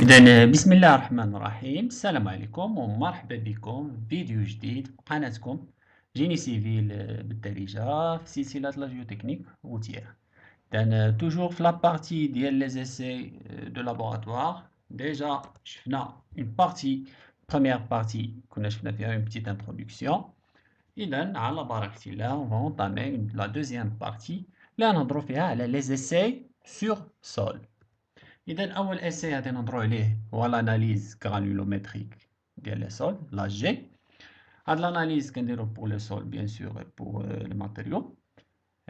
إذا بسم الله الرحمن الرحيم. السلام عليكم ومرحبا بكم في فيديو جديد في قناتكم جيني سيفيل بالدارجة في سلسلة لا جيوتكنيك روتيير. إذا توجور في لابارتي ديال لي زيسي دو لابوراتوار. ديجا شفنا اون بارتي بروميير بارتي كنا شفنا فيها اون بتيت انتروداكسيون. إذا على بركة الله on va entamer la deuxième partie اللي غنهضرو فيها على لي زيسي سور سول. إذا أول إسي غادي نهضرو عليه هو لاناليز غرانولومتريك ديال لي سول لا جي. هاد لاناليز كنديرو بور لو سول بيان سور بور لي ماتيريو.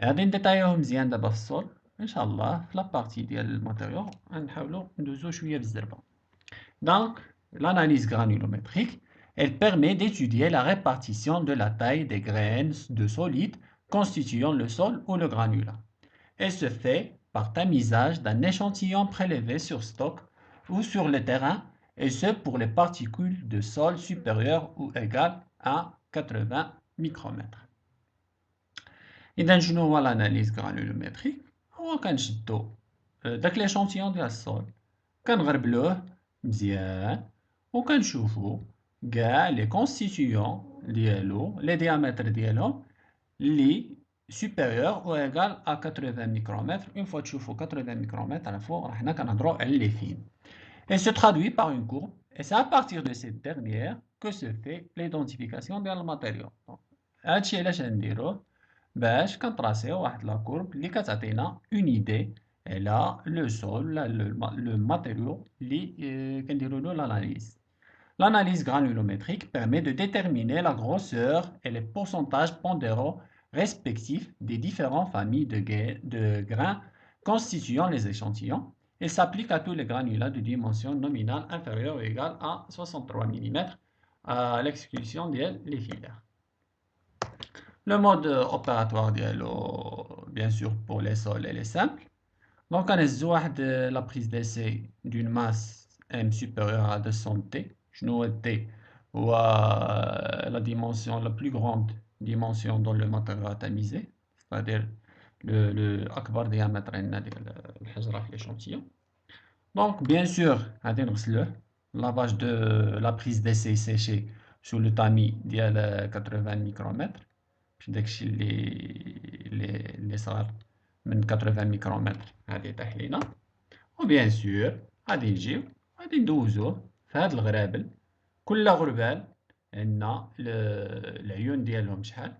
غادي نديتايوه مزيان دابا في السول إن شاء الله في لابارتي ديال الماتيريو غنحاولو ندوزو شوية بالزربة. Donc l'analyse granulométrique, elle permet d'étudier la répartition de la taille des graines de solides constituant le sol ou le granulat. Elle se fait par tamisage d'un échantillon prélevé sur stock ou sur le terrain, et ce pour les particules de sol supérieures ou égales à 80 micromètres. إذا شنو هو l'analyse granulométrique؟ هو كنشدو داك l'échantillon ديال السول كنغربلوه مزيان وكنشوفو كاع لي كونستيتيون ديالو لي ديامتر ديالهم لي supérieur ou égal à 80 micromètres. Une fois تشوفوا 80 micromètres عرفوا راه حنا كنهضروا على لي فين. Elle se traduit par une courbe et c'est à partir de cette dernière que se fait l'identification ديال الماتيريو. هادشي علاش نديروه باش كنطراسيو واحد لا كورب اللي كتعطينا اون ايدي على لو سول لو ماتيريو اللي كنديروا له l'analyse. L'analyse granulométrique permet de déterminer la grosseur et les pourcentages pondéraux respectifs des différentes familles de grains constituant les échantillons. Il s'applique à tous les granulats de dimension nominale inférieure ou égale à 63 mm, à l'exclusion des filaires. Le mode opératoire, bien sûr, pour les sols, elle est simple. Donc, on a la prise d'essai d'une masse M supérieure à 200 T. شنو T هو la dimension la plus grande dimension dans le matériau à tamiser, c'est-à-dire le أكبر diamètre ديال الحجرة في l'échantillon. Donc bien sûr غادي نغسلوه lavage de la prise d'essai séchée sous le tamis ديال 80 micromètres باش داكشي اللي صار من 80 ميكرومتر غادي يطيح لينا. وبيان سور غادي نجيو غادي ندوزوه في هاد الغرابل. كل غربال عندنا العيون ديالهم شحال،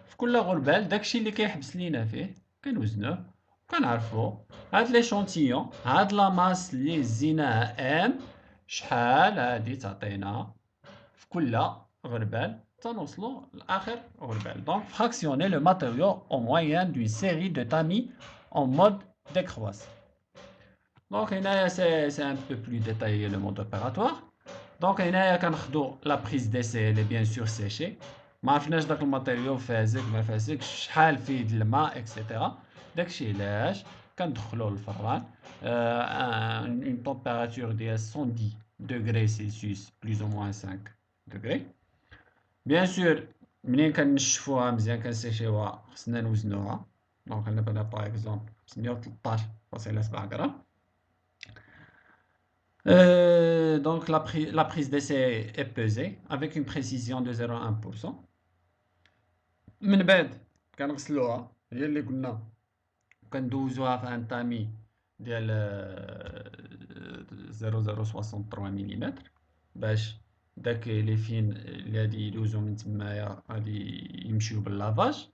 في كل غربال داكشي اللي كيحبس لينا فيه كنوزنوه كنعرفو هاد ليشونتيون هاد لا ماس اللي زيناها ام شحال غادي تعطينا في كل غربال تنوصلوا لاخر غربال. Donc fractionner le matériau au moyen d'une série de tamis en mode décroissant. Donc هنا c'est un peu plus détaillé le mode opératoire. Donc هنايا كناخدو لا بريز ديسي اللي بيان سور سيشي، ما عرفناش داك الماتيريو فازك ما فازكش شحال فيه د الماء اكسيتيرا. داكشي علاش كندخلوه للفران une température ديال 110 degrés Celsius plus ou moins 5 degrés. بيان سور منين كنشفوها مزيان كنسيشيوها خصنا نوزنوها. دونك هنا بنا باغ اكزومبل 513.7 غرام. Donc la prise d'essai est pesée avec une précision de 0,1%. من بعد كنغسلوها هي اللي قلنا كندوزوها في ان تامي ديال 0,063 ملم باش داك لي فين اللي غادي يدوزو من تمايا غادي يمشيو باللافاج.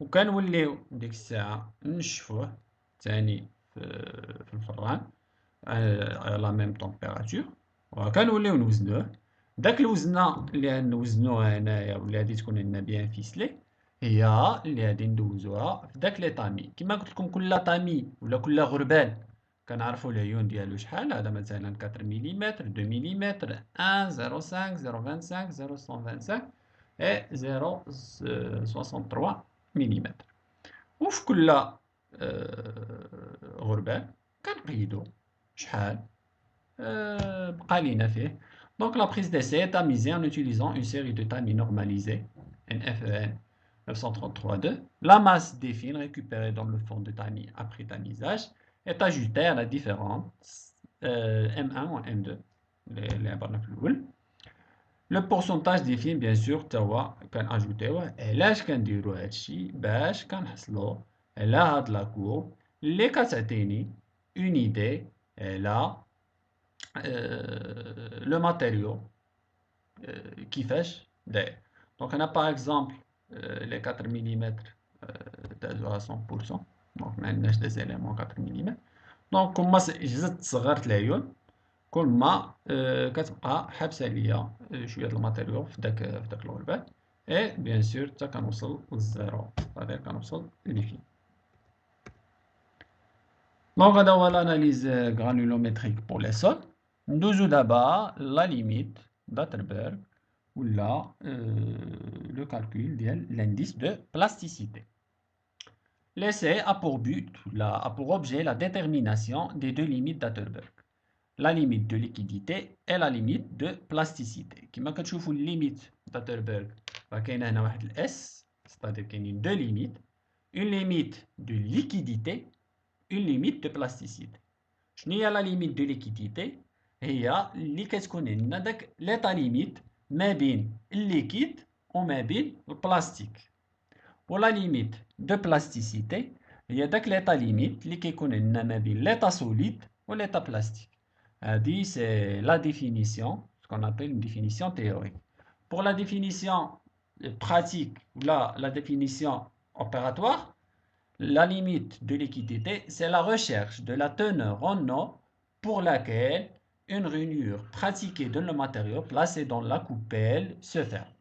وكنوليو ديك الساعه نشفوه ثاني في الفران على لا ميم طومبيراتور وكنوليو نوزنوه. داك الوزنه اللي غنوزنوها هنايا واللي غادي تكون عندنا بيان فيسلي هي اللي غادي ندوزوها في داك لي طامي. كما قلت لكم كل طامي ولا كل غربال كنعرفوا العيون ديالو شحال. هذا مثلا 4 ملم 2 ملم 1 0.5 0.25 0.125 et 0.63 ملم. وفي كل غربال كنقيدو شحال بقى لينا فيه. Donc la prise d'essai est tamisée en utilisant une série de tamis normalisés NFEN 933-2. La masse des fils récupérée dans le fond de tamis après tamisage est ajoutée à la différence M1 ou M2 اللي عبرنا في الأول. لو بورسونتاج ديفين بيان سور تا هو كنأجوتيوه. علاش كنديرو هادشي؟ باش كنحصلو على هاد لاكور اللي كتعطيني اون ايدي على لو ماتيريو كيفاش داير. دونك هنا باغ اكزومبل لي 4 ملم دازوها 100%. دونك معندناش دي زيليمون 4 ملم. دونك كل ما جزت صغرت العيون كل ما كتبقى حابسه ليا شويه د الماتيريو في داك الغربال. اي بيان سور حتى كنوصل للزيرو، صافي كنوصل للفين. دونك هذا هو l'analyse granulométrique pour les sols. ندوزو دابا لا ليميت d'Atterberg ولا le calcul ديال l'indice de plasticité. L'essai a pour but, a pour objet la détermination des deux limites d'Atterberg. La limite de liquidité et la limite de plasticité. كما كتشوفوا limite d'Atterberg فكاينه هنا واحد الاس، c'est-à-dire كاينين deux limites, une limite de liquidité, une limite de plasticité. شنو هي la limite de liquidité؟ هي اللي كتكون عندنا داك ليطا ليميت ما بين الليكيد وما بين البلاستيك. ولا ليميت دو بلاستيسيتي هي داك ليطا ليميت اللي كيكون عندنا ما بين ليطا سوليد و ليطا بلاستيك. هادي سي لا ديفينيسيون ce qu'on appelle une définition théorique. Pour la définition pratique ou la définition opératoire, la limite de liquidité, c'est la recherche de la teneur en eau pour laquelle une rainure pratiquée dans le matériau placé dans la coupelle se ferme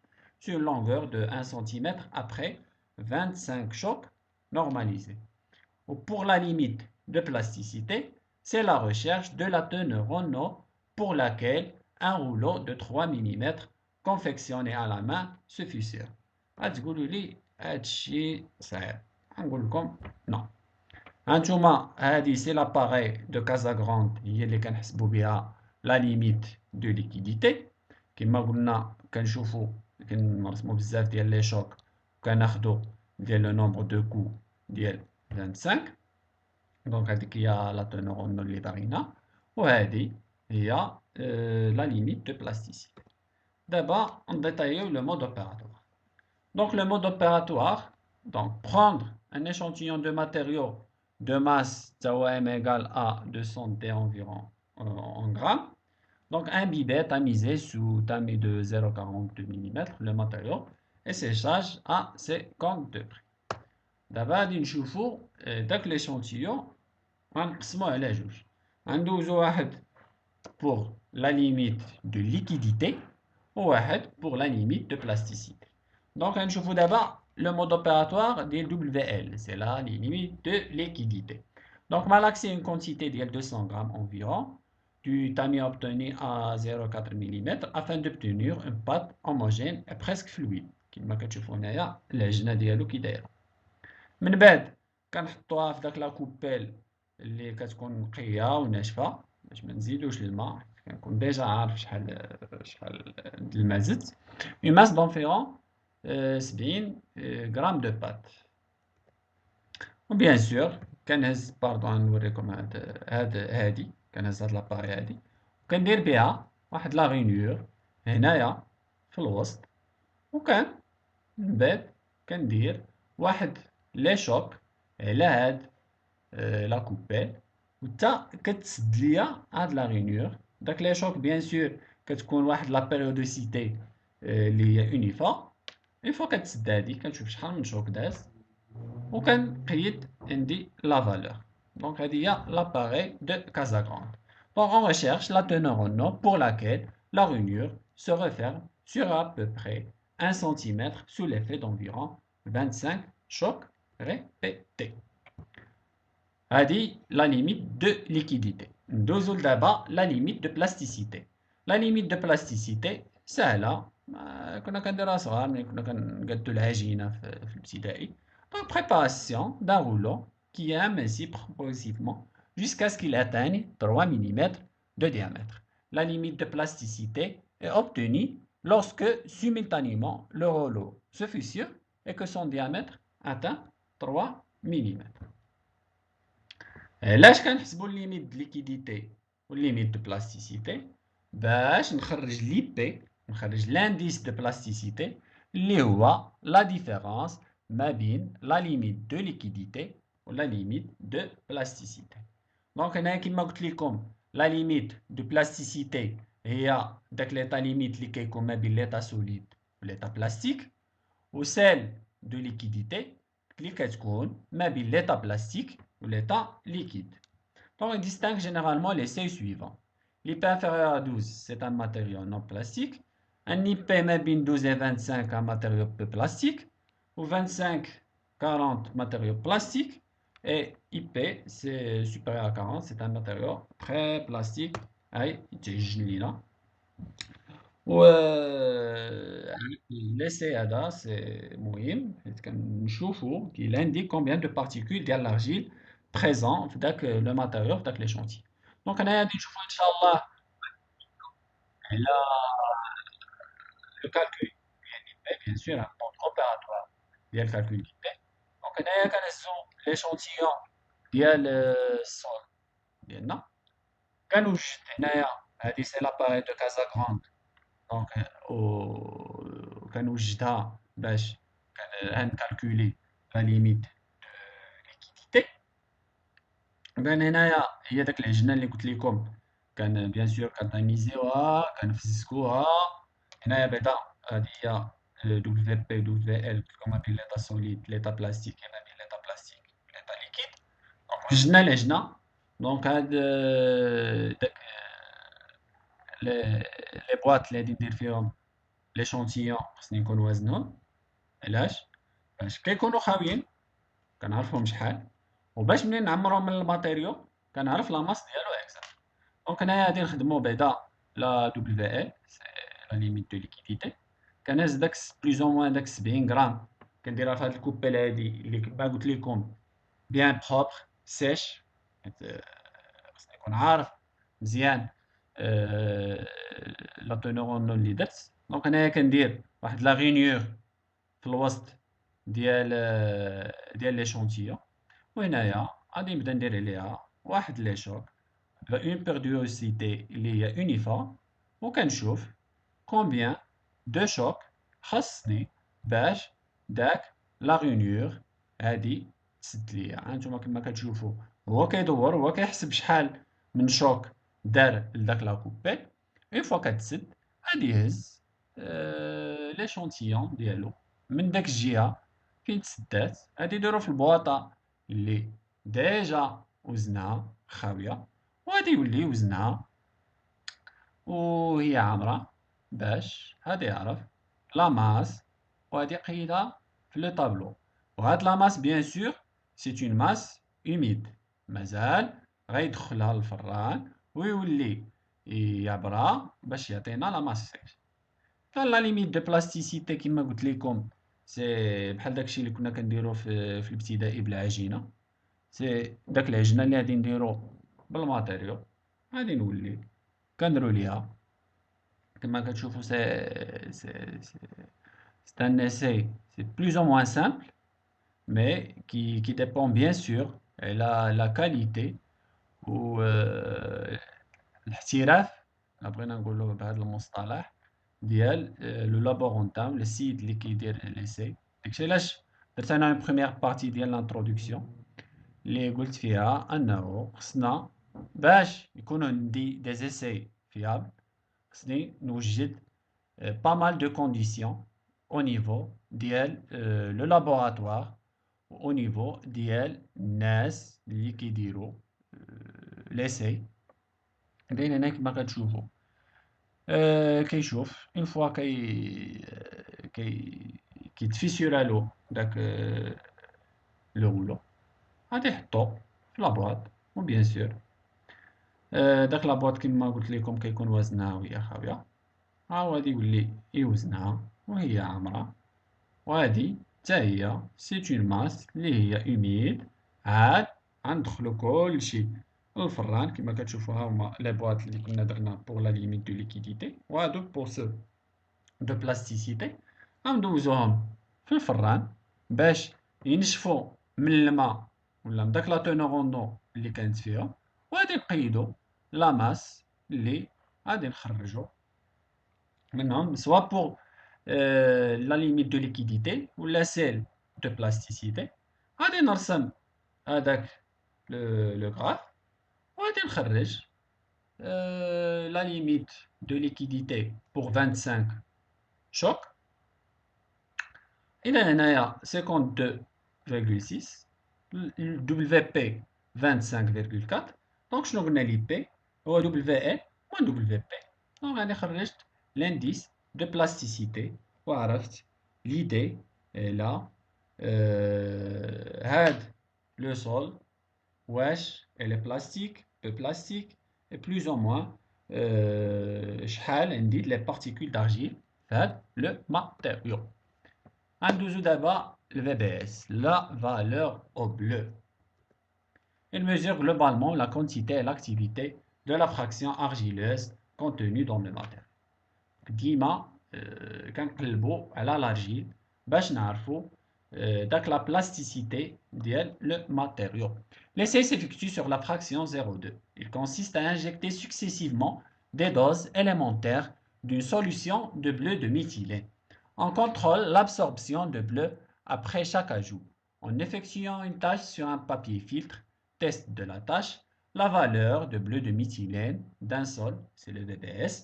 sur une longueur de 1 cm après 25 chocs normalisés. Ou pour la limite de plasticité, c'est la recherche de la teneur en eau pour laquelle un rouleau de 3 mm confectionné à la main se fissure. غتقولوا لي هادشي صعيب. نقول لكم نو. هانتوما هادي سي لاباغي دو كازاغروند هي اللي كنحسبوا بها لا ليميت دو ليكيديتي. كما قلنا كنشوفوا كنرسموا بزاف ديال لي شوك وكناخدو ديال لو نومبر دو كو ديال 25. دونك هذيك هي لا تونور اون اللي باغينا، وهذه هي لا ليميت دو بلاستيسيتي. دابا نديتايو لو مود اوبيراتوار. Donc le mode opératoire, donc prendre un échantillon de matériaux de masse m égale à 200 t environ en grammes. Donc un bibet tamisé sous tamis de 0,42 mm le matériau et séchage à 50 degrés. دابا غادي نشوفوا داك l'échantillon غنقسموه على جوج. غندوزو واحد pour la limite de liquidité وواحد pour la limite de plasticité. Donc, on voit d'abord le mode opératoire des WL, c'est la limite de liquidité. Donc, Malak, c'est une quantité de 200 grammes environ du tamis obtenu à 0,4 mm afin d'obtenir une pâte homogène et presque fluide. كما كتشوفوا هنايا العجنه ديالو كي دايره. من بعد كنحطوها في داك لا كوبيل اللي كتكون نقيه وناشفه باش ما نزيدوش الماء، كنكون ديجا عارف شحال الماء زدت. Une masse d'environ 70 grammes de pâte. و bien sûr كنهز باردون نوريكم هادي كنهز هاد لاباري هادي وكندير بها واحد لا غينيور هنايا في الوسط، وكان من بعد كندير واحد لي شوك على هاد لا كوبيل وتا كتسد ليا هاد لا غينيور. داك لي شوك بيان سور كتكون واحد لا بيريودوسيتي اللي هي اونيفورم. اون فوا كتسد هادي كنشوف شحال من شوك داز وكنقيد عندي لا فالور. دونك هادي هي لاباري دو Cassegrain. Donc on recherche la teneur en eau pour laquelle la rainure se referme sur à peu près 1 cm sous l'effet d'environ 25 chocs répétés. هادي la limite de liquidité. ندوزو دابا la limite de plasticité. La limite de plasticité سهلة، كنا كنديرها صغار ملي كنا كنقادو العجينة في الابتدائي. Donc préparation d'un rouleau qui est aminci progressivement jusqu'à ce qu'il atteigne 3 mm de diamètre. La limite de plasticité est obtenue lorsque simultanément le rouleau se fissure et que son diamètre atteint 3 mm. علاش كنحسبوا الليميت د ليكيديتي والليميت دو بلاستيسيتي باش نخرج لي بي، نخرج لانديس دو بلاستيسيتي اللي هو لا ديفيرونس ما بين لا ليميت دو ليكيديتي ولا ليميت دو بلاستيسيتي. دونك هنايا كيما قلت لكم لا ليميت دو بلاستيسيتي هي داك ليطا ليميت اللي كيكون ما بين ليطا سوليد وليطا بلاستيك، و سيل دو ليكيديتي اللي كتكون ما بين ليطا بلاستيك وليطا ليكيد. Donc, on distingue généralement les seuils suivants. L'IP inférieur à 12, c'est un matériau non plastique. Un IP mabine 12 et 25, un matériau peu plastique. Ou 25-40 matériaux plastiques. Et IP, c'est supérieur à 40, c'est un matériau très plastique. Aïe, c'est là. L'essai ADA, c'est مهم نشوفوا qu'il indique combien de particules ديال l'argile présent في داك le matériau في داك l'échantillon. Donc هنايا غادي نشوفوا ان شاء الله على le calcul bien sûr un compte opératoire ديال calcul IP. Donc هنايا كنهزوا l'échantillon ديال الصول ديالنا، كنوجد هنايا هذه سي لاباري دو كازاغراند. دونك كنوجدها باش غنكالكولي لا ليميت دو ليكيديتي. بان هنايا هي داك العجنه اللي قلت لكم كان بيان سور كنطيميزيوها كنفزكوها. هنايا بعدا هادي هي دبليو بي دبليو ال كما بين ليطا سوليد ليطا بلاستيك كما بين ليطا بلاستيك ليطا ليكيد. دونك وجدنا العجنه. دونك هاد داك لي بواط اللي غادي ندير فيهم ليشونتيون خصني نكون وازنهم. علاش؟ باش كيكونوا خاويين كنعرفهم شحال، وباش منين نعمرهم من الماتيريو كنعرف لا ماس ديالو اكزاكت. دونك هنايا غادي نخدمو بعدا لا دبليو ال سي لا ليميت دو ليكيديتي. كنهز داك بلوز او موان داك 70 غرام كنديرها في هاد الكوبيل هادي اللي كما قلت لكم بيان بروبر سيش. خصني نكون عارف مزيان لا تونور اللي درت. دونك هنايا كندير واحد لا غينيور في الوسط ديال ليشونتيون، وهنايا غادي نبدا ندير عليها واحد لي شوك اون بيريوديسيتي اللي هي يونيفورم، وكنشوف كومبيان دو شوك خاصني باش داك لا غينيور هادي تسد ليا. هانتوما كما كتشوفوا هو كيدور هو كيحسب شحال من شوك دار لداك لا كوبيل. اون فوا كتسد غادي يهز ليشونتيون ديالو من داك الجهه فين تسدات، غادي يديرو في البواطه اللي ديجا وزنها خاويه، وغادي يولي يوزنها وهي عامره باش غادي يعرف لا ماس وغادي يقيدها في لو طابلو. وهاد لا ماس بيان سور سي اون ماس humide مازال غيدخلها للفران ويولي يعبرها باش يعطينا لا ماس سيكس. كان لا ليميت دو بلاستيسيتي كيما قلت لكم سي بحال داكشي اللي كنا كنديرو في الابتدائي بالعجينه. سي داك العجينه اللي غادي نديرو بالماتيريو غادي نولي كنديرو ليها كما كتشوفوا سي c'est un essai, c'est plus ou moins simple, mais qui dépend bien sûr de la qualité ou الاحتراف بغينا نقولوا بهذا المصطلح ديال لو لابورونتام السيد اللي كيدير ليسي. داكشي علاش درت انا اون بروميير بارتي ديال لانتروداكسيون اللي قلت فيها انه خصنا باش يكونوا عندي دي زيساي فيابل خصني نوجد pas mal de conditions au niveau ديال le laboratoire au niveau ديال الناس اللي كيديروا ليساي. كاين هنا كما كتشوفوا كيشوف اون فوا كيتفيسيرالو داك لو رولو غادي يحطو في لابواط. وبيان سور داك لابواط كما قلت لكم كيكون وزنها وهي خاويه، ها هو غادي يولي يوزنها وهي عامره، وهادي حتى هي سي اون ماس اللي هي humide. عاد غندخلو كلشي الفران كما كتشوفوا ها هما لي بواط اللي كنا درنا بور لا ليميت دو ليكيديتي وهادو بور سو دو بلاستيسيتي. غندوزوهم في الفران باش ينشفوا من الماء ولا من داك لا تونور اون اللي كانت فيها، وغادي نقيدو la masse اللي غادي نخرجو منهم soit pour la limite de liquidité ولا celle de plasticité. غادي نرسم هذاك le graphe وغادي نخرج la limite de liquidité pour 25 chocs. إذا هنايا 52,6 WP 25,4. دونك شنو قلنا لي بي هو WL moins WP. دونك راني خرجت l'indice de plasticité وعرفت l'idée là هاد le sol واش elle est plastique peu plastique et plus ou moins شحال ندير les particules d'argile في هاد le matériau. ندوزو دابا le VBS, la valeur au bleu. Il mesure globalement la quantité et l'activité de la fraction argileuse contenue dans le matériau. ديما كنقلبو على l'argile باش نعرفو داك la plasticité ديال le matériau. L'essai s'effectue sur la fraction 0,2. Il consiste à injecter successivement des doses élémentaires d'une solution de bleu de méthylène. On contrôle l'absorption de bleu après chaque ajout. En effectuant une tâche sur un papier filtre, test de la tâche, la valeur de bleu de méthylène d'un sol, c'est le VBS,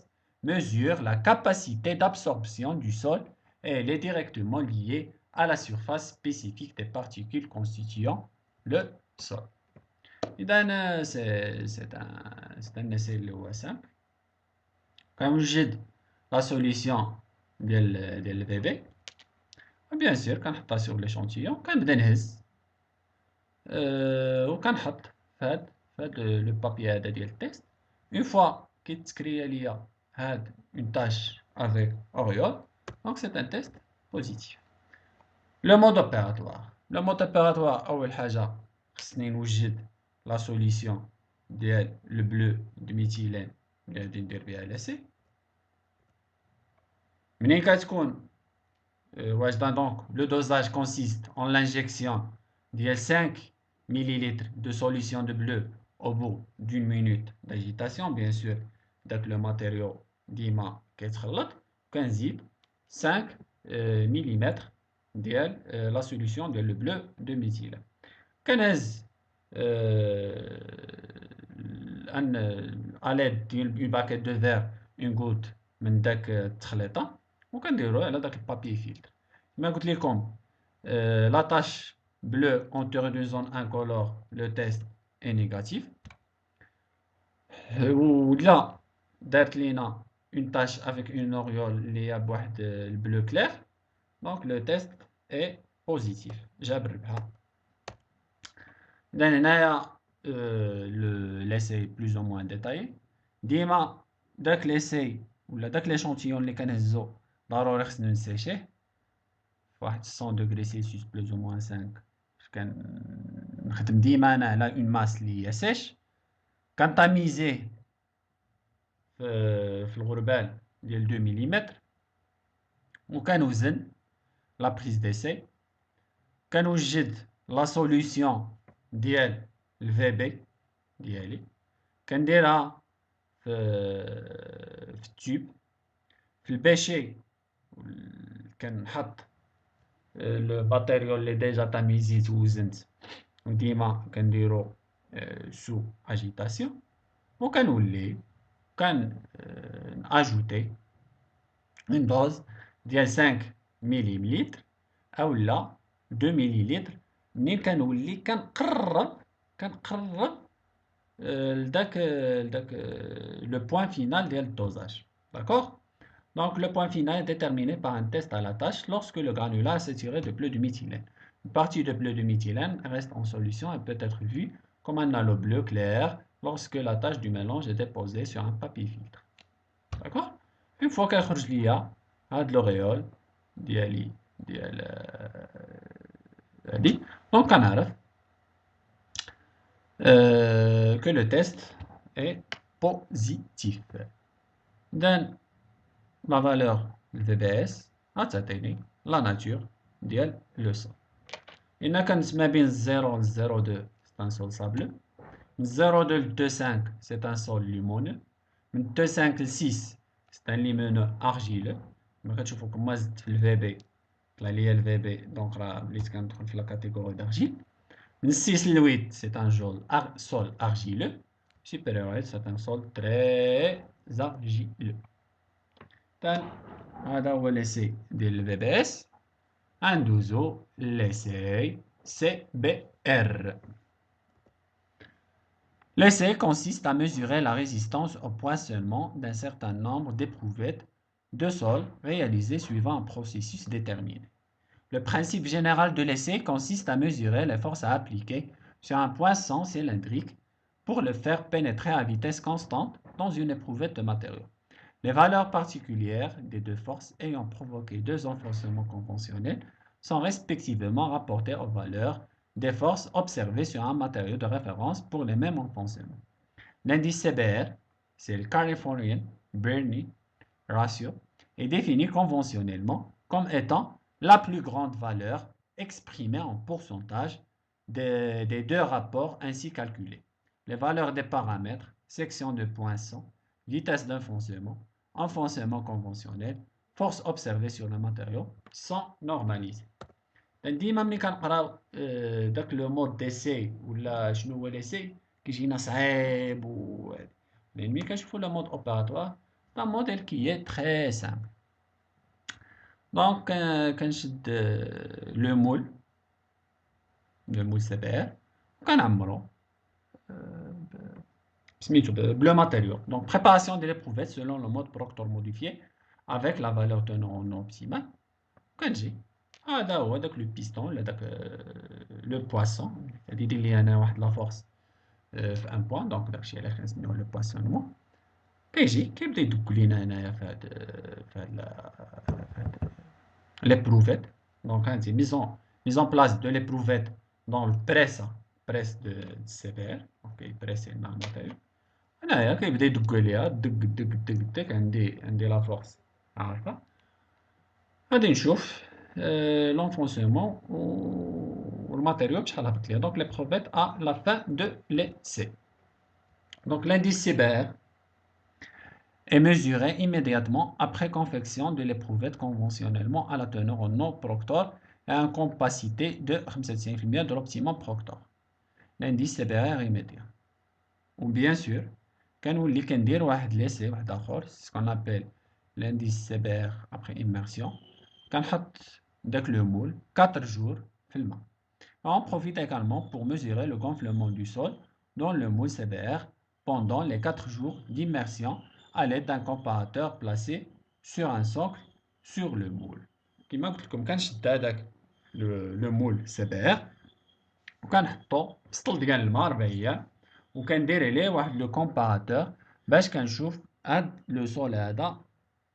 mesure la capacité d'absorption du sol et elle est directement liée à la surface spécifique des particules constituant le sol. إذا c'est un essai اللي هو simple. كنوجد la solution ديال الVB. بيان سور كنحطها سور ليشونتيون كنبدا نهز وكنحط في هاد لو بابي هذا ديال التكست. اون فوا كيتكريا ليا هاد اون تاش افيك اوغيول دونك سي ان تيست بوزيتيف. لو مود اوبيراتوار اول حاجه خصني نوجد لا سوليسيون ديال لو بلو دو ميثيلين اللي غادي ندير بها لاسي. منين كتكون donc le dosage consiste en l'injection de 5 ml de solution de bleu au bout d'une minute d'agitation. Bien sûr, donc le matériau ديما كيتخلط كنزيد 5 ملم ديال la solution ديال le bleu de méthylène. كنهز à l'aide d'une baguette de verre une goutte من داك التخليطه وكنديرو على داك البابي فيلتر. كما قلت لكم لا تاش بلو اون تور دو زون انكولور لو تيست اي نيجاتيف. ولا دارت لينا اون تاش افيك اون اوريول اللي هي بواحد البلو كلير دونك لو تيست اي بوزيتيف جاب الربحه. اذا هنايا ليسي بلوز او موان ديتايي. ديما داك ليسي ولا داك ليشونتيون اللي كنهزو ضروري خصنا نسيشيه في واحد 100 دوغري سيلسيوس بلوز او موان 5. كنخدم ديما انا على اون ماس اللي هي سيش كنطاميزيه في الغربال ديال 2 ملم وكنوزن لا بريز ديسي. كنوجد لا سوليسيون ديال الفي بي ديالي كنديرها في التوب في الباشي كنحط لو ماتيريال اللي ديجا تاميزيت ووزنت وديما كنديرو سو اجيتاسيون وكنولي اجوتي اون دوز ديال 5 مليلتر اولا 2 مليلتر. منين كنولي كنقرب لداك le point final ديال الدوزاج. D'accord? Donc le point final est déterminé par un test à la tâche lorsque le granulat est tiré de bleu de méthylène. Une partie de bleu de méthylène reste en solution et peut être vue comme un halo bleu clair lorsque la tâche du mélange est déposée sur un papier filtre. D'accord? Une fois كيخرج ليا هاد l'auréole ديالي ديال هادي دونك كنعرف que le test est positif. Donc, la valeur du VBS غتعطيني la nature ديال le sol. إلا كانت ما بين 0 و 0,2 c'est un sol sableux. 0,2 2,5 c'est un sol limoneux. 2,5 6 c'est un limoneux argileux. Mais quand tu vois comment le VB, là il y a le VB, donc là il كندخل في la catégorie d'argile. 6 8 c'est un sol argileux. Supérieur c'est un sol très argileux. هذا هو l'essai ديال VBS. ندوزو l'essai CBR. L'essai consiste à mesurer la résistance au poinçonnement d'un certain nombre d'éprouvettes de sol réalisées suivant un processus déterminé. Le principe général de l'essai consiste à mesurer les forces à appliquer sur un poinçon cylindrique pour le faire pénétrer à vitesse constante dans une éprouvette de matériau. Les valeurs particulières des deux forces ayant provoqué deux enfoncements conventionnels sont respectivement rapportées aux valeurs des forces observées sur un matériau de référence pour les mêmes enfoncements. L'indice CBR, c'est le Californian Burney Ratio, est défini conventionnellement comme étant la plus grande valeur exprimée en pourcentage des deux rapports ainsi calculés. Les valeurs des paramètres, section de poinçon, vitesse d'enfoncement, enfoncement conventionnel, force observée sur le matériau sont normalisées. ديما ملي كنقراو داك لو مود ديسي ولا شنو هو ليسي كيجينا صعيب لان ملي كنشوفو لو مود اوبيراتوار c'est un modèle qui est très simple. Donc كنشد لو مول CBR وكنعمرو سميتو بلو ماتيريو. Donc préparation de l'éprouvette selon le mode Proctor modifié avec la valeur teneur en optimale. كنجي هذا هو داك لو بيستون ولا داك لو بواسون اللي يدير لي انا واحد لا فورس في ان بوان. دونك داكشي علاش كنسميوه لو بواسونمون. كيجي كيبدا يدق لينا هنايا في هاد l'éprouvette. Donc هانتي mise en place de l'éprouvette dans le presse de CBR. donc يبريسي لنا الماتيريو هنايا كيبدا يدق ليها دق عندي لا فورس عارفه. غادي نشوف l'enfoncement ou le matériau بشحال هبط ليا. donc l'éprouvette à la fin de l'essai. Donc l'indice CBR est mesuré immédiatement après confection de l'éprouvette conventionnellement à la teneur en eau Proctor et à une compacité de 95% de l'optimum Proctor. L'indice CBR immédiat. Ou bien sûr, كنولي كندير واحد ليسي واحد اخر ce qu'on appelle l'indice CBR après immersion. كنحط داك le moule 4 jours في الماء. On profite également pour mesurer le gonflement du sol dans le moule CBR pendant les 4 jours d'immersion à l'aide d'un comparateur placé sur un socle sur le moule. كما قلت لكم كنشد هذاك لو مول CBR وكنحطو بسطل ديال الماء 4 ايام وكندير عليه واحد لو كومباراتور باش كنشوف هاد لو سول هذا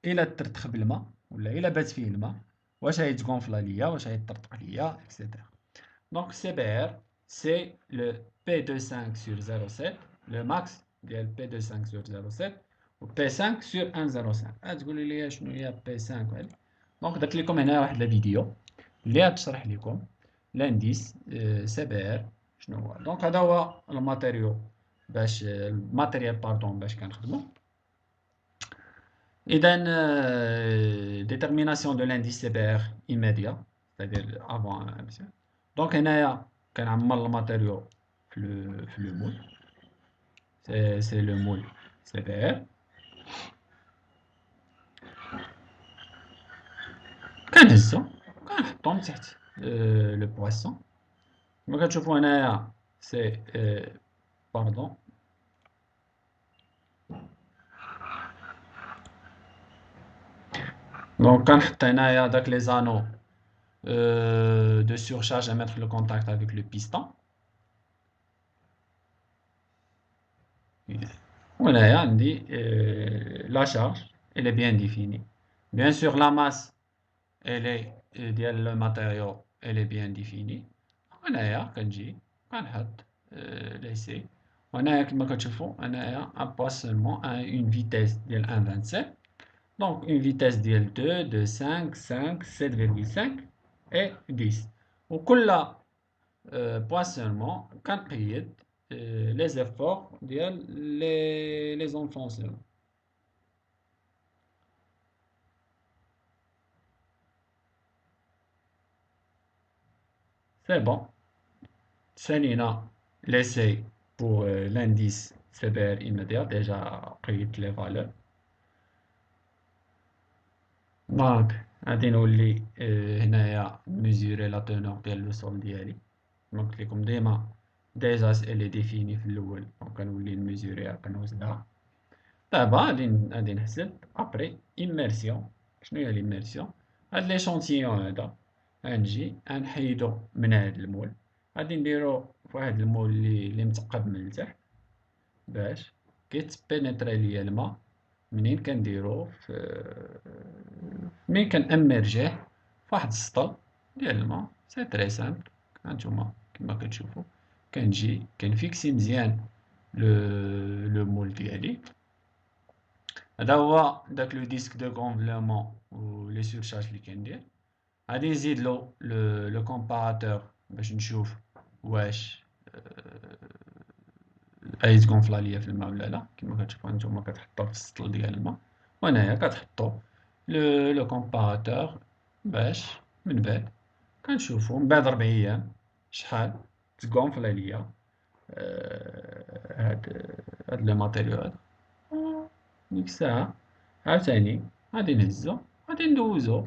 الا ترتخ بالماء ولا الا بات فيه الماء واش غيتغونفلا ليا واش غيطرطق ليا اكسيتيرا. Donc CBR c'est le P25 sur 0,7 le max ديال P25 sur 0,7 و P5 sur 1,05. تقولوا لي شنو هي P5 هذه. دونك درت لكم هنا واحد الفيديو اللي غتشرح لكم لانديس CBR شنو هو. دونك هذا هو الماتيريو باش الماتيريال باردون باش كنخدمو. إذا détermination de l'indice CBR immédiat c'est-à-dire avant l'immersion. دونك هنايا كنعمر الماتيريو في لو مول سي لو مول CBR. كنهزو كنحطهم تحت لو بواسون. كما كتشوفو هنايا سي باردون دونك كنحط هنايا داك لي زانو de surcharge à mettre le contact avec le piston. وهنايا عندي la charge elle est bien définie. Bien sûr la masse elle est ديال le matériau elle est bien définie. هنايا كنجي كنحط ليسي وهنايا كما كتشوفوا هنايا un poissonnement à une vitesse ديال 1,27. donc une vitesse ديال 2, 2, 5, 5, 7,5 et 10. وكل poissonnement كنقيد les efforts ديال les enfants seuls. C'est bon. سالينا l'essai pour l'indice CBR immédiat, déjà pris les valeurs. Donc, غادي نولي هنايا mesurer la teneur ديال لو سول ديالي. كما قلت لكم ديما ديجا elle est définie في الأول، دونك كنولي نميزوريها كنوزنها. دابا غادي نحسب ابري immersion. شنو هي l'immersion؟ هاد ليشونتيون هذا غنجي غنحيدو من هاد المول، غادي نديرو فواحد المول اللي مثقب من التحت باش كيتبينيتري ليا الماء منين كنديروه منين كنأمرجيه فواحد السطل ديال الماء. سي تري سامبل، هانتوما كما كتشوفوا كنجي كنفيكسي مزيان لو مول ديالي. هذا هو داك لو ديسك دو كونفلومون و لي سورشارج اللي كندير. غادي نزيدلو لو كومباراتور باش نشوف واش غيتكونفلا ليا في الماء ولا لا. كما كتشوفوا نتوما كتحطوه في السطل ديال الماء، وهنايا كتحطوا لو كومباراتور باش من بعد كنشوفوا من بعد 4 ايام شحال تكونفلا ليا هاد لو ماتيريال هذا. ديك الساعة عاوتاني غادي نهزو غادي ندوزو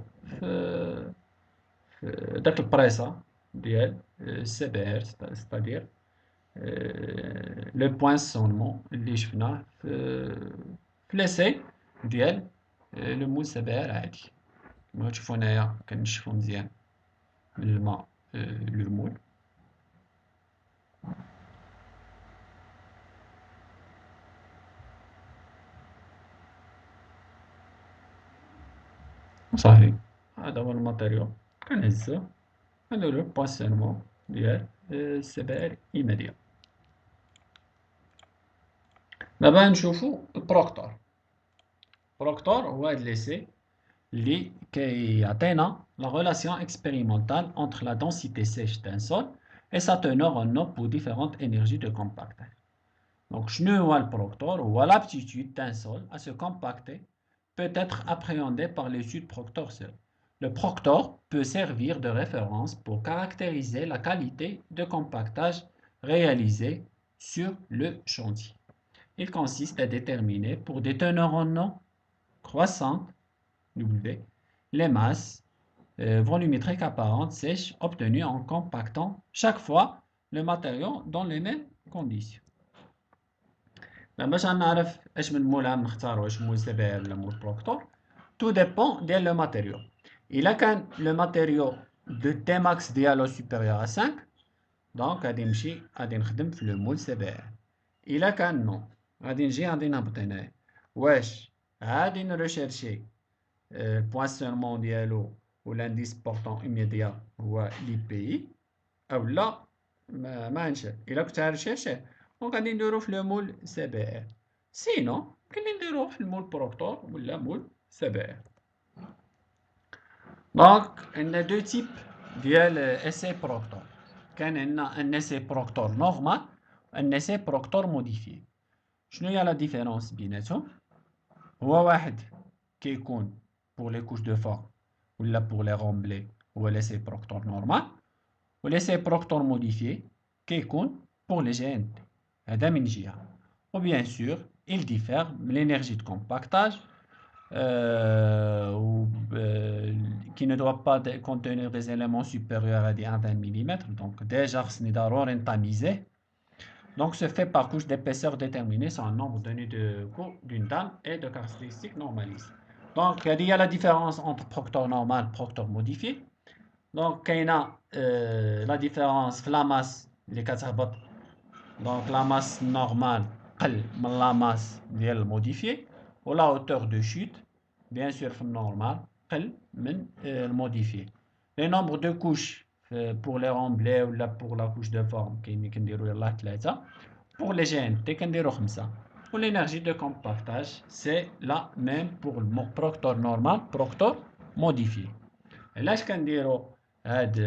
في داك البريسا ديال سي بي ار، ستادير لو بوانسونمون اللي شفناه في ليسي ديال لو مول سي بي ار عادي. كما تشوفوا هنايا كنشفو مزيان من الماء لو مول. صافي هذا هو الماتيريال كنهزو كنديرو بوانسونمون ديال سي بي ار ايميديا. دابا نشوفو البروكتور. البروكتور هو هاد ليسي اللي كيعطينا la relation expérimentale entre la densité sèche d'un sol et sa teneur en eau pour différentes énergies de compactage. Donc, شنو هو البروكتور؟ هو l'aptitude d'un sol à se compacter peut être appréhendée par l'étude Proctor seul. Le Proctor peut servir de référence pour caractériser la qualité de compactage réalisée sur le chantier. Il consiste à déterminer pour des teneurs en eau croissantes W les masses volumétriques apparentes sèches obtenues en compactant chaque fois le matériau dans les mêmes conditions. باش نعرف اش من مول نختار، واش مول سي بي ار ولا مول بروكتور. تو ديبون ديال لو ماتيريو. الا كان لو ماتيريو دو تي ماكس ديالو سوبيريور ا 5 دونك غادي نخدم في لو مول سي بي ار. الا كان نو غادي نجي غادي نهبط هنايا واش غادي نريشيرشي البوانسونمون ديالو و لانديس بورطون ايميديا هو لي بي او لا ما نشاف. الا كنت غنريشيرشيه دونك غادي نديرو في لو مول سي بي ار، سينو كاين اللي نديروه في المول بروكتور ولا مول سي بي ار. دونك عندنا دو تيب ديال اسي بروكتور. كان عندنا ان اسي بروكتور نورمال ان اسي بروكتور موديفي. شنو هي لا ديفيرونس بيناتهم؟ هو واحد كيكون pour les couches de forme ولا pour les remblais هو l'essai Proctor normal، و l'essai Proctor modifié كيكون pour les GNT. هذا من جهة. و bien sûr il diffère من l'énergie de compactage qui ne doit pas contenir des éléments supérieurs à 20 mm. Donc déjà خصني ضروري نطاميزيه. Donc se fait par couche d'épaisseur déterminée sur un nombre donné de coups d'une dame et de caractéristiques normalisées. Donc il y a la différence entre proctor normal et proctor modifié. Donc il y a la différence في la masse اللي كتهبط. Donc la masse normale قل من la masse ديال الموديفي، و la hauteur de chute bien sûr في النورمال قل من الموديفي. Les nombres de couches pour les remblais ou là pour la couche de forme كنديروا يلاه 3. Pour les GNT كنديروا 5. Pour l'énergie de compactage c'est la même pour le proctor normal proctor modifié. علاش كنديروا هاد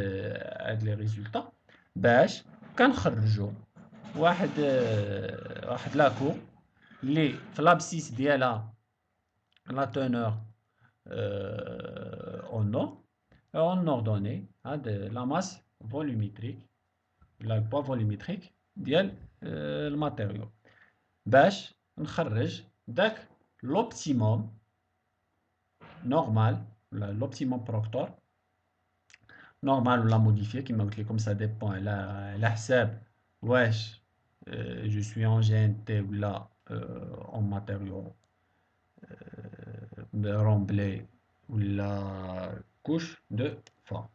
لي ريزولطا؟ باش كنخرجوا واحد لاكو اللي في لابسيس ديالها لا تونور اون اوردوني هاد لا ماس فوليوميتريك ولا البوا فوليوميتريك ديال الماتيريو باش نخرج داك لوبتيموم نورمال ولا لوبتيموم بروكتور نورمال ولا موديفيي كيما قلت لكم سا ديبون على حساب واش جو سوي ان جي ان تي ولا اون ماتيريو رومبلي ولا كوش دو فا.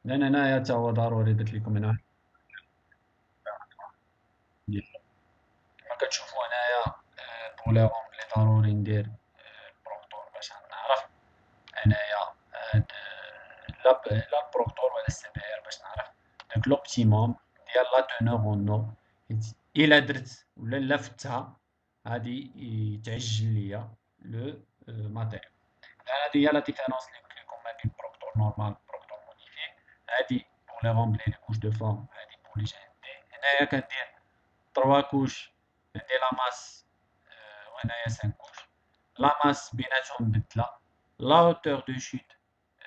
لان هنايا تا هو ضروري درت لكم هنا كما كتشوفوا هنايا بور لي رومبلي ضروري ندير البروكتور باش نعرف هنايا هاد لا بروكتور ولا السي بي ار باش نعرف داك لوبتيموم ديال لا تونور اون او. الا درت ولا لا فتها غادي يتعجل ليا لو ماتيريال. هذه هي لا ديفيرونس اللي قلت لكم ما بين بروكتور نورمال وبروكتور موديفي. هذه بور لي رومبلي لي كوش دو فون، هذه بور لي جي ان تي. هنايا كندير 3 كوش ندير لا ماس وهنايا 5 كوش. لا ماس بيناتهم مبدله، لا هوتور دو شوت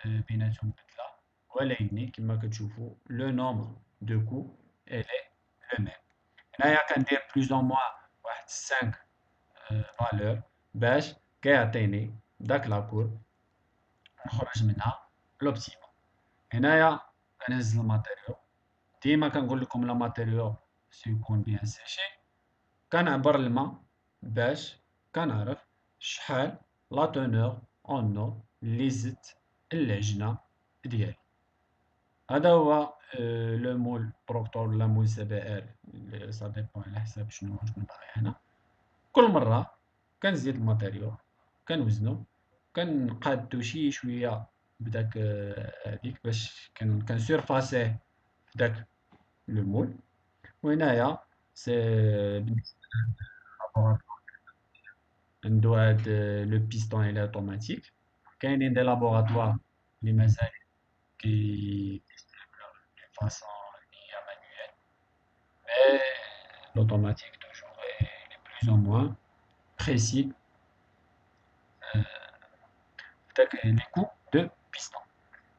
بيناتهم مبدله، ولكن كما كتشوفوا لو نومبر دو كو الي لو ميم. هنايا كندير بلوز او موان واحد 5 فالور باش كيعطيني داك لاكور نخرج منها لوبتيموم. هنايا كنهز الماتيريو، ديما كنقول لكم لا ماتيريو سيكون بيان سيشي. كنعبر الماء باش كنعرف شحال لا تونور اون او اللي زدت العجنه ديالي. هذا هو لو مول بروكتور ولا مول سي بي ار، سا ديبون على حساب شنو باغي هنا. كل مره كنزيد الماتيريو كنوزنو كنقادو شي شويه بداك هذيك باش كنسيرفاسيه في داك لو مول. وهنايا سي عندو هاد لو بيستون الى اوتوماتيك. كاينين دي لابوغاتوار لي مازال كي فاصون هي مانيوال، مي l'automatique toujours est plus ou moins précis داك لي كو دو بيستون.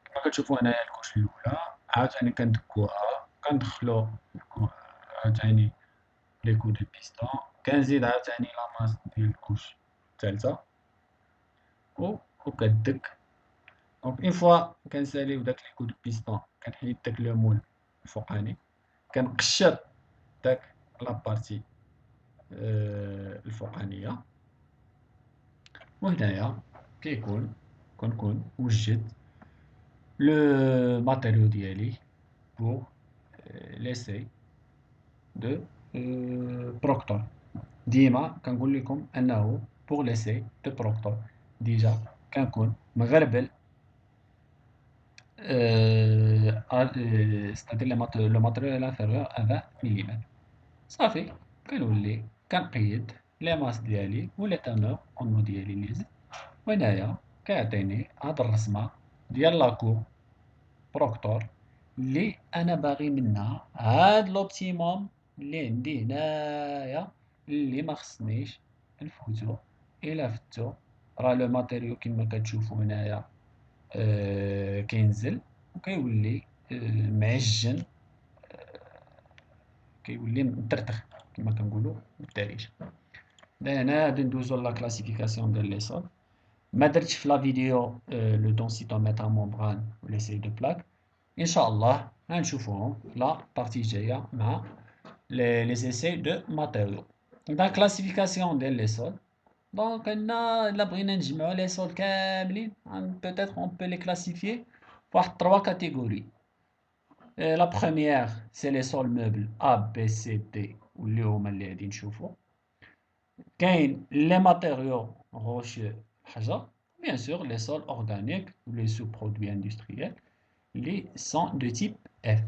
كما كتشوفوا هنايا الكوش الاولى عاوتاني كندكوها كندخلو عاوتاني لي كو دو بيستون، كنزيد عاوتاني لا ماس ديال الكوش الثالثه وكدك. دونك اون فوا كنساليو داك لي كو دو بيستون كنحيد داك لو مول الفوقاني كنقشر داك لابارتي الفوقانيه. وهنايا كنكون وجدت لو ماتيريو ديالي بور ليسي دو بروكتور. ديما كنقول لكم انه بور ليسي دو بروكتور ديجا كنكون مغربل ستادير لو ماتيريال انفيريور ا 20 ملم. صافي كنولي كنقيد لي ماس ديالي و لي تانور اون او ديالي اللي زدت. وهنايا كيعطيني هاد الرسمه ديال لاكو بروكتور اللي انا باغي منها هاد لوبتيموم اللي عندي هنايا اللي ما خصنيش نفوتو. الا فتو راه لو ماتيريو كما كتشوفوا هنايا كينزل وكيولي معجن، كيولي مطرطخ كما كنقولوا بالدارجه. هنا غادي ندوزو لا كلاسيفيكاسيون ديال لي سول. ما درتش في لا فيديو لو دونسيتومتر ممبران و لي سي دو بلاك، ان شاء الله غنشوفوهم في لا بارتي الجايه مع لي زيساي دو ماتيريو. دا كلاسيفيكاسيون ديال لي سول. دونك عندنا الا بغينا نجمعو لي سول كاملين peut-être on peut les classifier واحد 3 catégories. La première c'est les sols meubles A, B, C, D واللي هما اللي غادي نشوفو. كاين les matériaux rocheux الحجر، bien sûr les sols organiques ou les sous-produits industriels les sont de type F.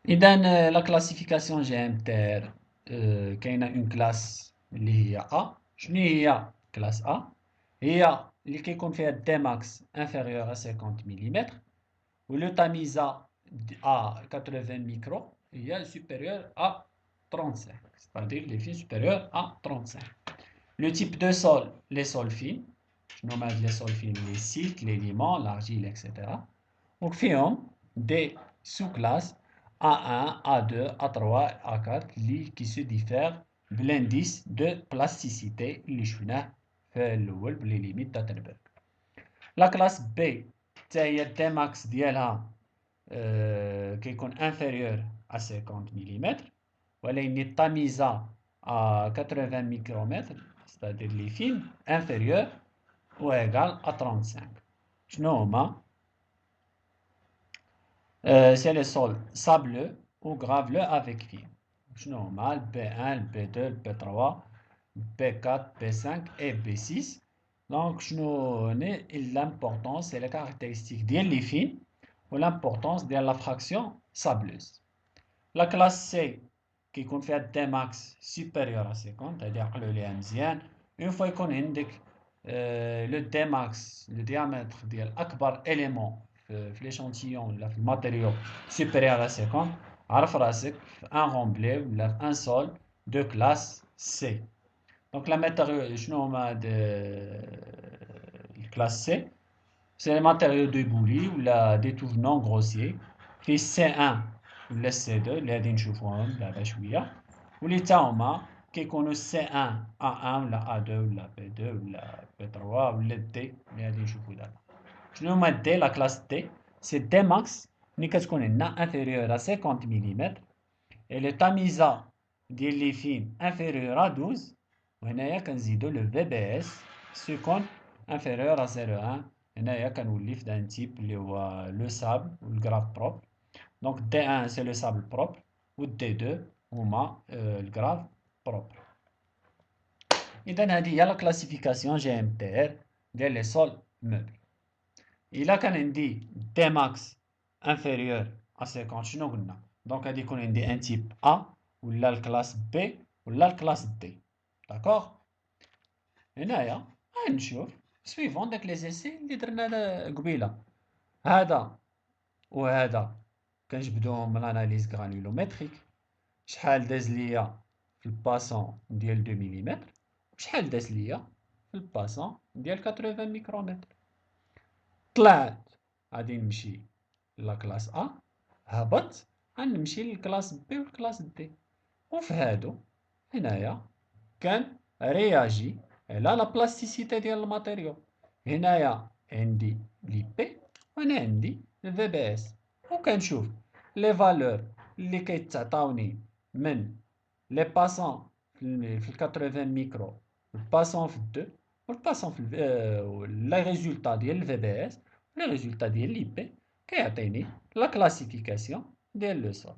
إذا la classification GMTR كاينه une classe اللي هي A. شنو هي classe A؟ هي اللي كيكون فيها الدي ماكس inférieur à 50 ملم و لو تاميزا à 80 micro est supérieur à 35, c'est-à-dire les fils supérieurs à 35. Le type de sol, les sols fins, je nomme les sols fins, les siltes, les limons, l'argile, etc. Donc, فيهم des sous-classes A1, A2, A3, A4 qui se diffèrent de l'indice de plasticité اللي شفناه في الأول باللي ليميت تاع تنبرغ. La classe B هي الديماكس ديالها كيكون inférieur à 50 mm ولكن التمييزة à 80 micromètres, c'est-à-dire les fils inférieurs ou égal à 35. شنو هما؟ c'est le sol sableux ou graveleux avec fil. Normal, B1, B2, B3, B4, B5 et B6. Donc, l'importance et les caractéristiques des fils ou l'importance de la fraction sableuse. La classe C, qui confère des max supérieur à 50, c'est-à-dire le LMZN, une fois qu'on indique le Dmax, le diamètre de l'akbar élément في l'échantillon ولا في الماتيريو supérieur à 50 عرف راسك في un remblai ولا في un sol de classe C. Donc la matériau شنو هما classe C? C'est les matériaux de boulis ولا des tout non grossiers في C1 ولا C2 اللي غادي نشوفوهم دابا شويه واللي تا هما كيكونوا C1 A1 ولا A2 ولا B2 ولا B3 ولا D اللي غادي نشوفو دابا. شنو هما دي لا كلاس دي؟ سي دي ماكس ملي كتكون عندنا انفيريور ا 50 ملم اي لو تاميزا ديال لي فين انفيريور ا 12 وهنايا كنزيدو لو في بي اس سيكون انفيريور ا 0.1 هنايا كنولي في دان تيب اللي هو لو سابل والكراف بروب. دونك دي 1 سي لو سابل بروب و دي 2 هما الكراف بروب. اذا هذه هي لا كلاسيفيكاسيون جي ام تي ار ديال لي سول موبل. إلا كان عندي دي ماكس انفيريور ا 50 شنو قلنا؟ دونك غادي يكون عندي ان تيب ا ولا الكلاس بي ولا الكلاس دي. داكوغ؟ هنايا غنشوف سويفون داك لي زيسي اللي درنا قبيله. هذا وهذا كنجبدوهم من الاناليز غرانيلومتريك. شحال داز ليا في الباسون ديال 2 ملم وشحال داز ليا في الباسون ديال 80 ميكرومتر. طلعت غادي نمشي لا كلاس A، هبط غنمشي للكلاس بي والكلاس دي. وفي هادو هنايا كان رياجي على لا بلاستيسيتي ديال الماتيريو. هنايا عندي لي بي وهنا عندي في بي اس وكنشوف لي فالور اللي كيتعطاوني من لي باسون في 80 ميكرو الباسون في 2 والباسون في لي ريزولطا ديال الفي بي اس لي ريزولطا ديال لي بي كيعطيني لا كلاسيفيكاسيون ديال لو سول.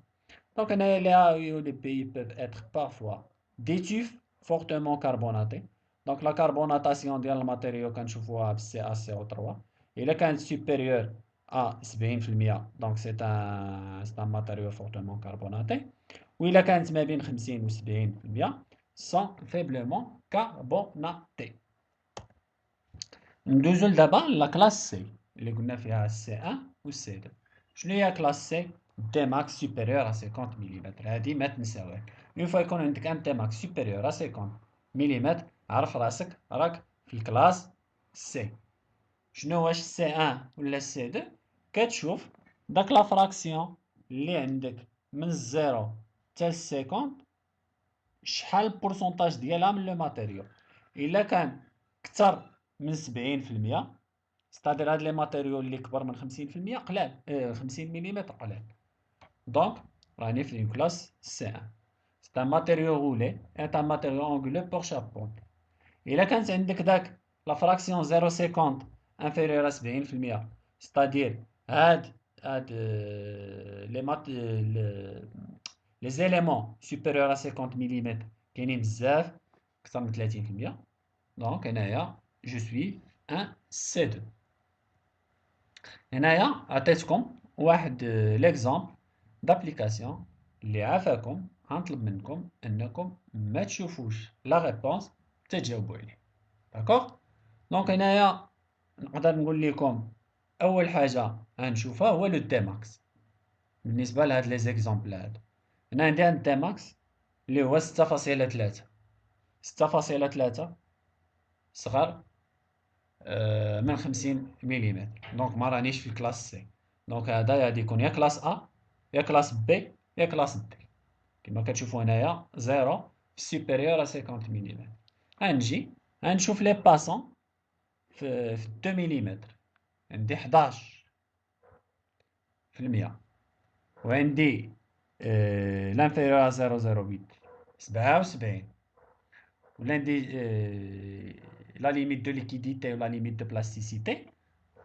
دونك هنايا لي A et les P peuvent être parfois des tufs fortement carbonatés. Donc la carbonatation ديال الماتيريو كنشوفوها في CaCO3. إلا كانت supérieure à 70% donc c'est un matériau fortement carbonaté. وإلا كانت ما بين 50 و 70% sont faiblement carbonatés. ندوزو دابا لا كلاس سي اللي قلنا فيها سي 1 و سي 2. شنو هي كلاس سي؟ دي ماكس سوبيريور ا 50 ملم. هادي ما تنساوهاش. اون فوا يكون عندك ان دي ماكس سوبيريور ا 50 ملم عرف راسك راك في الكلاس سي. شنو واش سي 1 ولا سي 2؟ كتشوف داك لا فراكسيون اللي عندك من الزيرو حتى ل 50 شحال البورسونتاج ديالها من لو ماتيريو. الا كان كثر من 70% ستادير هاد لي ماتيريو اللي كبر من 50% قلال 50 ملم قلال. دونك راني في اون كلاس سي 1. سي ان ماتيريو غولي اي ان ماتيريو انغولي بور شابون. الا كانت عندك داك لا فراكسيون 0.50 انفيريور 70% ستادير هاد لي مات لي زيليمون سوبيريور 50 ملم كاينين بزاف اكثر من 30%. دونك هنايا جو سوي ان سي 2. هنايا عطيتكم واحد ليكزامبل دابليكاسيون اللي عافاكم غنطلب منكم انكم ما تشوفوش لا ريبونس تجاوبوا عليه. داكوغ؟ دونك هنايا نقدر نقول لكم اول حاجه غنشوفها هو لو دي ماكس بالنسبه لهاد لي زيكزامبل هادو. هنا عندي ان تي ماكس اللي هو 6.3. 6.3 صغر من 50 ملم. دونك ما رانيش في كلاس سي. دونك هذا غادي يكون يا كلاس ا يا كلاس بي يا كلاس دي. كما كتشوفوا هنايا زيرو سوبيريور ا 50 ملم. غنجي غنشوف لي باسون في 2 ملم. عندي 11 في المية. وعندي لانفيريور ا 0.08 77. وعندي لا ليميت دو ليكيديتي ولا ليميت دو بلاستيسيتي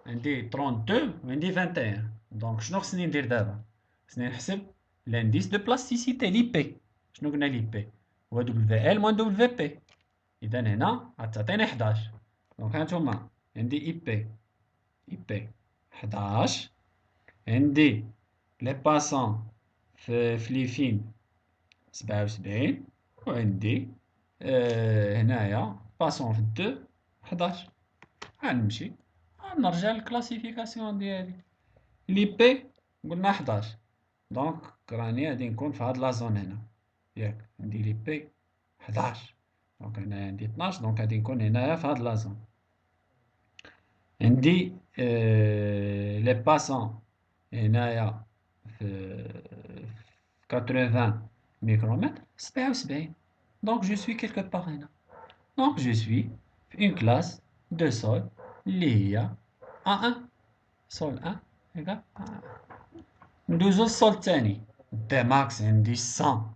عندي 32 وعندي 21. دونك شنو خصني ندير دابا؟ خصني نحسب لانديس دو بلاستيسيتي لي بي. شنو قلنا لي بي؟ هو دبليو ال موان دبليو بي. اذا هنا غتعطيني 11. دونك هانتوما عندي اي بي 11. عندي لي باسون في لي فين 77. وعندي هنايا باسون في 2 11. غنمشي غنرجع للكلاسيفيكاسيون ديالي. لي بي قلنا 11. دونك راني غادي نكون في هاد لا زون هنا. ياك عندي لي بي 11. دونك هنا عندي 12. دونك غادي نكون هنايا في هاد لا زون. عندي لي باسون هنايا في 80 ميكرومتر 77. دونك جو سوي كيلكو باغ هنا. دونك جو سوي في اون كلاس دو سول اللي هي A1. سول 1 إيكال A1. ندوزو للسول الثاني. دي ماكس عندي 100.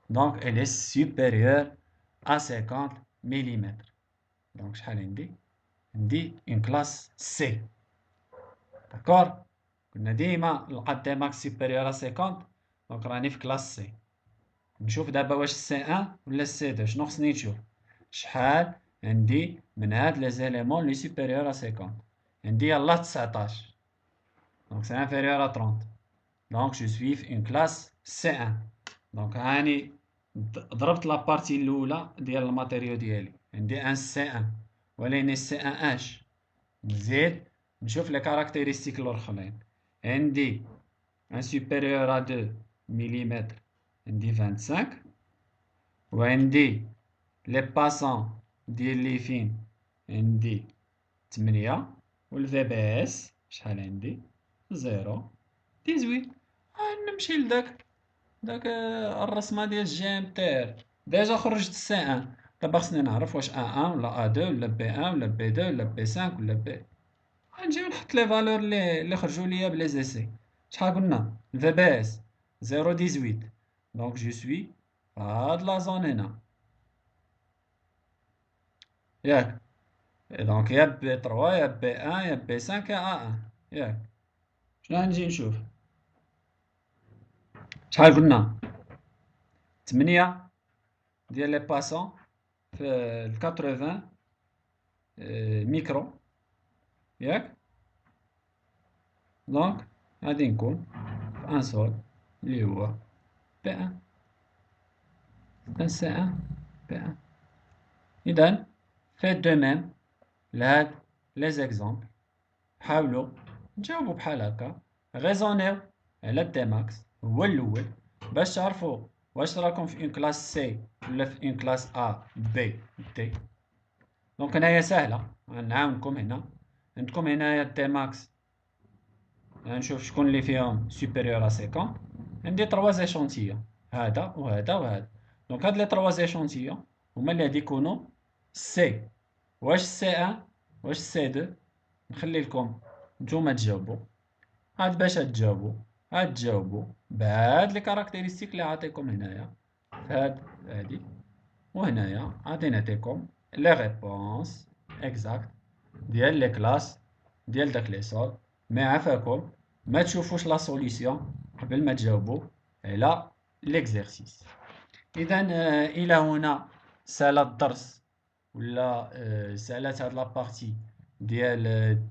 دونك elle est supérieure à 50 ملم. دونك شحال عندي؟ عندي اون كلاس سي. داكور. كنا ديما نلقى دي ماكس سوبيريور ا 50. دونك راني في كلاس سي. نشوف دابا واش سي 1 ولا سي 2. شنو خصني نشوف؟ شحال عندي من هاد لي زيليمون لي سوبيريور ا 50. عندي يلاه 19. دونك سي انفيريور ا 30. دونك جو سوي في اون كلاس سي 1. دونك هاني ضربت لابارتي الاولى ديال الماتيريو ديالي. عندي ان سي 1 ولكن سي 1 اش. نزيد نشوف لي كاركتيرستيك الاخرين. عندي ان سوبيريور ا 2 ملم عندي 25. وعندي لي باسون ديال لي فين عندي 8. والفي بي اس شحال عندي؟ 0.18. نمشي داك الرسمه ديال جي ام تير. ديجا خرجت السي 1. دابا خصني نعرف واش A1 ولا A2 ولا B1 ولا B2 ولا B5 ولا B. غنجي نحط لي فالور اللي خرجوا ليا بلي زيسي. شحال قلنا الفي بي اس 0.18. دونك جو سوي هاد لا زون هنا. ياك دونك يا بي 3 يا بي 1 يا بي 5 يا A1. ياك شنو غنجي نشوف؟ شحال قلنا 8 ديال لي باسون في 80 ميكرو. ياك دونك غادي نكون في ان سول اللي هو بي 1. ان سي 1 بي 1. اذا فيت دو ميم لهاد لي زيكزامبل. حاولوا تجاوبوا بحال هكا. غيزونيو على دي ماكس هو الاول باش تعرفوا واش راكم في اون كلاس سي ولا في اون كلاس ا بي دي. دونك هنايا سهله غنعاونكم. هنا عندكم هنايا دي ماكس. غنشوف شكون اللي فيهم سوبيريور ا 50. عندي 3 زيشونتيون هذا وهذا وهذا. دونك هاد لي 3 زيشونتيون هما اللي غادي يكونوا سي. واش سي 1 واش سي 2 نخلي لكم نتوما تجاوبوا. عاد باش تجاوبوا عاد تجاوبوا بهاد لي كاركتيرستيك اللي عطيكم هنايا في هادي. وهنايا غادي نعطيكم لي ريبونس اكزاكت ديال لي كلاس ديال داك لي سول. مي عافاكم ما تشوفوش لا سوليسيون قبل ما تجاوبوا على ليكزارسيس. اذا الى هنا سال الدرس ولا سالات هاد لابارتي ديال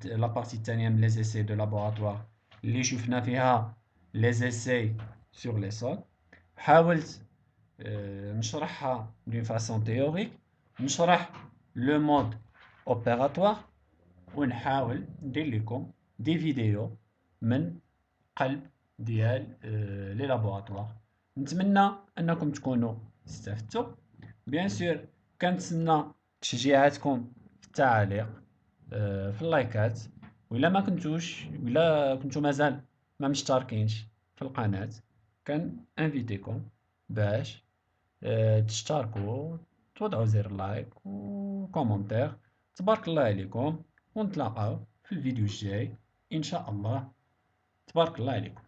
لابارتي الثانيه من لي زيسي دو لابوراتوار اللي شفنا فيها لي زيسي سور لي سول. حاولت نشرحها دون فاسون تيوريك. نشرح لو مود اوبيراتوار. ونحاول ندير لكم دي فيديو من قلب ديال لي لابوراتوار نتمنى انكم تكونوا استفدتوا. بيان سور كنتسنى تشجيعاتكم في التعاليق، في اللايكات. ولا كنتو مازال ما مشتركينش في القناة، كان انفيتيكم باش تشتركوا، توضعوا زر لايك وكومنتير. تبارك الله عليكم، ونتلاقاو في الفيديو الجاي ان شاء الله. تبارك الله عليكم.